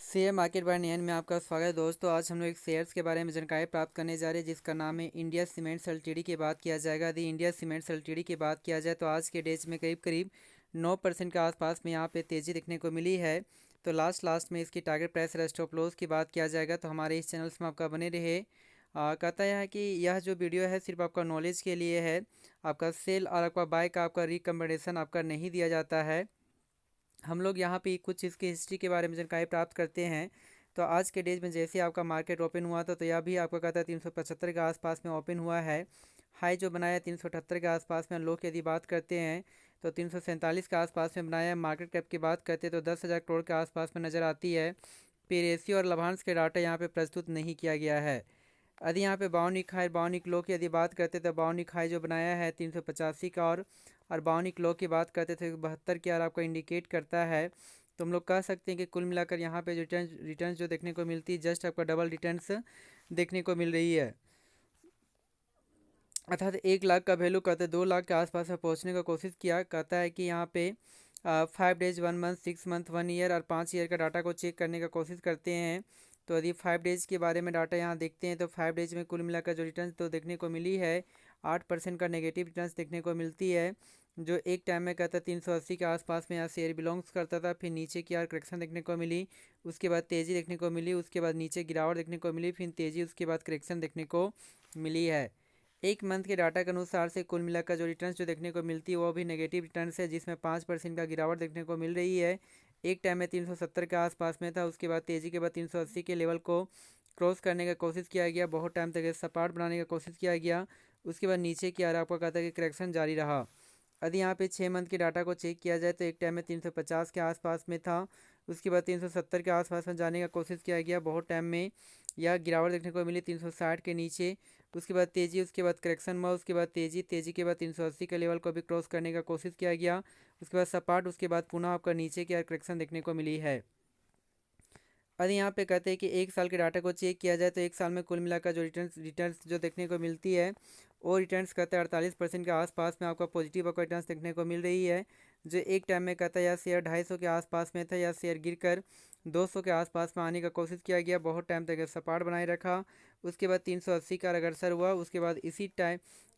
Share market bye नयन में आपका स्वागत है दोस्तों। आज हम लोग एक शेयर्स के बारे में जानकारी प्राप्त करने जा रहे हैं जिसका नाम है इंडिया सीमेंट्स एलटीडी की बात किया जाएगा। यदि इंडिया सीमेंट्स एलटीडी की बात किया जाए तो आज के डेज में करीब करीब 9% के आसपास में यहाँ पे तेज़ी देखने को मिली है। तो लास्ट में इसकी टारगेट प्राइस और स्टॉप लॉस की बात किया जाएगा तो हमारे इस चैनल्स में आपका बने रहे। कहता यह है कि यह जो वीडियो है सिर्फ आपका नॉलेज के लिए है। आपका सेल और आपका बाय का आपका रिकमेंडेशन आपका नहीं दिया जाता है। हम लोग यहाँ पे कुछ इसकी हिस्ट्री के बारे में जानकारी प्राप्त करते हैं। तो आज के डेज में जैसे आपका मार्केट ओपन हुआ था तो यह भी आपका कहता है 375 के आसपास में ओपन हुआ है। हाई जो बनाया है 378 के आसपास में। लो की यदि बात करते हैं तो 347 के आसपास में बनाया है। मार्केट कैप की बात करते हैं तो 10,000 करोड़ के आसपास में नज़र आती है। पे रेशियो और लाभांश के डाटा यहाँ पे प्रस्तुत नहीं किया गया है। यदि यहाँ पे बाउनिक हाई बाउनिक लो की यदि बात करते तो बाउनिक हाई जो बनाया है 385 का और बाउनिक लो की बात करते थे 72 की और आपको इंडिकेट करता है। तो हम लोग कह सकते हैं कि कुल मिलाकर यहाँ पे रिटर्न जो देखने को मिलती है जस्ट आपका डबल रिटर्न्स देखने को मिल रही है। अर्थात 1 लाख का वैल्यू कहते 2 लाख के आसपास में पहुँचने का कोशिश किया। कहता है कि यहाँ पे 5 डेज 1 मंथ 6 मंथ 1 ईयर और 5 ईयर का डाटा को चेक करने का कोशिश करते हैं। तो यदि 5 डेज के बारे में डाटा यहाँ देखते हैं तो 5 डेज में कुल मिलाकर जो रिटर्न तो देखने को मिली है 8% का नेगेटिव रिटर्न्स देखने को मिलती है। जो एक टाइम में कहता 380 के आसपास में यहाँ शेयर बिलोंग्स करता था। फिर नीचे की यार करेक्शन देखने को मिली, उसके बाद तेज़ी देखने को मिली, उसके बाद नीचे गिरावट देखने को मिली, फिर तेज़ी, उसके बाद करेक्शन देखने को मिली है। 1 मंथ के डाटा के अनुसार से कुल मिलाकर जो रिटर्न्स जो देखने को मिलती है वो भी नेगेटिव रिटर्न्स है जिसमें 5% का गिरावट देखने को मिल रही है। एक टाइम में 370 के आसपास में था, उसके बाद तेज़ी के बाद 380 के लेवल को क्रॉस करने का कोशिश किया गया। बहुत टाइम तक सपाट बनाने का कोशिश किया गया। उसके बाद नीचे की आपको कहता है कि करेक्शन जारी रहा। यदि यहाँ पे 6 मंथ के डाटा को चेक किया जाए तो एक टाइम में 350 के आसपास में था, उसके बाद 370 के आसपास में जाने का कोशिश किया गया। बहुत टाइम में यह गिरावट देखने को मिली 360 के नीचे, उसके बाद तेज़ी, उसके बाद करेक्शन हुआ, उसके बाद तेज़ी के बाद 380 के लेवल को भी क्रॉस करने का कोशिश किया गया। उसके बाद सपाट, उसके बाद पुनः आपका नीचे की करेक्शन देखने को मिली है। यदि यहाँ पे कहते हैं कि 1 साल के डाटा को चेक किया जाए तो 1 साल में कुल मिलाकर जो रिटर्न्स जो देखने को मिलती है वो रिटर्न्स कहते हैं 48% के आसपास में आपका पॉजिटिव आपको रिटर्न्स देखने को मिल रही है। जो एक टाइम में कहता है यह शेयर 250 के आसपास में था, यह शेयर गिरकर 200 के आसपास में आने का कोशिश किया गया। बहुत टाइम तक सपाट बनाए रखा। उसके बाद 380 का अग्रसर हुआ। उसके बाद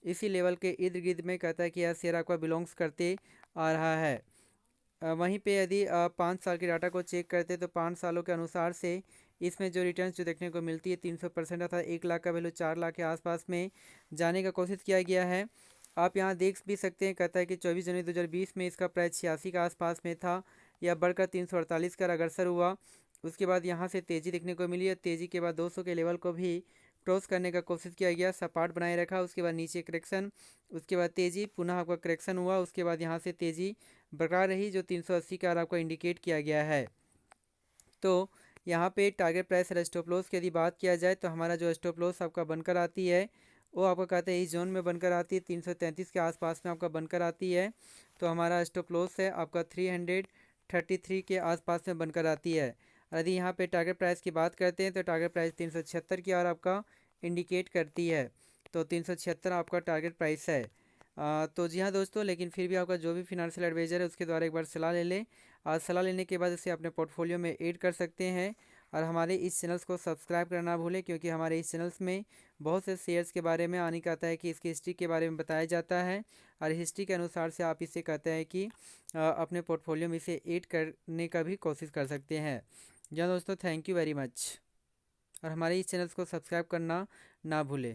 इसी लेवल के इर्द गिर्द में कहता है कि यह शेयर आपका बिलोंग्स करते आ रहा है। वहीं पे यदि 5 साल के डाटा को चेक करते तो 5 सालों के अनुसार से इसमें जो रिटर्न्स जो देखने को मिलती है 300% अर्थात 1 लाख का वैल्यू 4 लाख के आसपास में जाने का कोशिश किया गया है। आप यहाँ देख भी सकते हैं, कहता है कि 24 जनवरी 2020 में इसका प्राइस 86 के आसपास में था, यह बढ़कर 348 का अग्रसर हुआ। उसके बाद यहाँ से तेज़ी देखने को मिली है। तेज़ी के बाद 200 के लेवल को भी क्रॉस करने का कोशिश किया गया, सपाट बनाए रखा। उसके बाद नीचे करेक्शन, उसके बाद तेज़ी, पुनः आपका करेक्शन हुआ। उसके बाद यहाँ से तेज़ी बरकरार रही जो 380 का आपको इंडिकेट किया गया है। तो यहाँ पे टारगेट प्राइस और स्टॉप लॉस की यदि बात किया जाए तो हमारा जो स्टॉप लॉस आपका बनकर आती है वो आपका कहते हैं इस जोन में बनकर आती है 333 के आसपास में आपका बनकर आती है। तो हमारा स्टॉप लॉस है आपका 333 के आसपास में बनकर आती है। यदि यहाँ पे टारगेट प्राइस की बात करते हैं तो टारगेट प्राइस 376 की और आपका इंडिकेट करती है। तो 376 आपका टारगेट प्राइस है। तो जी हाँ दोस्तों, लेकिन फिर भी आपका जो भी फिनंशियल एडवाइज़र है उसके द्वारा एक बार सलाह ले लें और सलाह लेने के बाद इसे अपने पोर्टफोलियो में ऐड कर सकते हैं। और हमारे इस चैनल्स को सब्सक्राइब करना भूलें क्योंकि हमारे इस चैनल्स में बहुत से शेयर्स के बारे में आने का आता है कि इसकी हिस्ट्री के बारे में बताया जाता है और हिस्ट्री के अनुसार से आप इसे कहते हैं कि अपने पोर्टफोलियो में इसे ऐड करने का भी कोशिश कर सकते हैं। जी हाँ दोस्तों, थैंक यू वेरी मच और हमारे इस चैनल्स को सब्सक्राइब करना ना भूलें।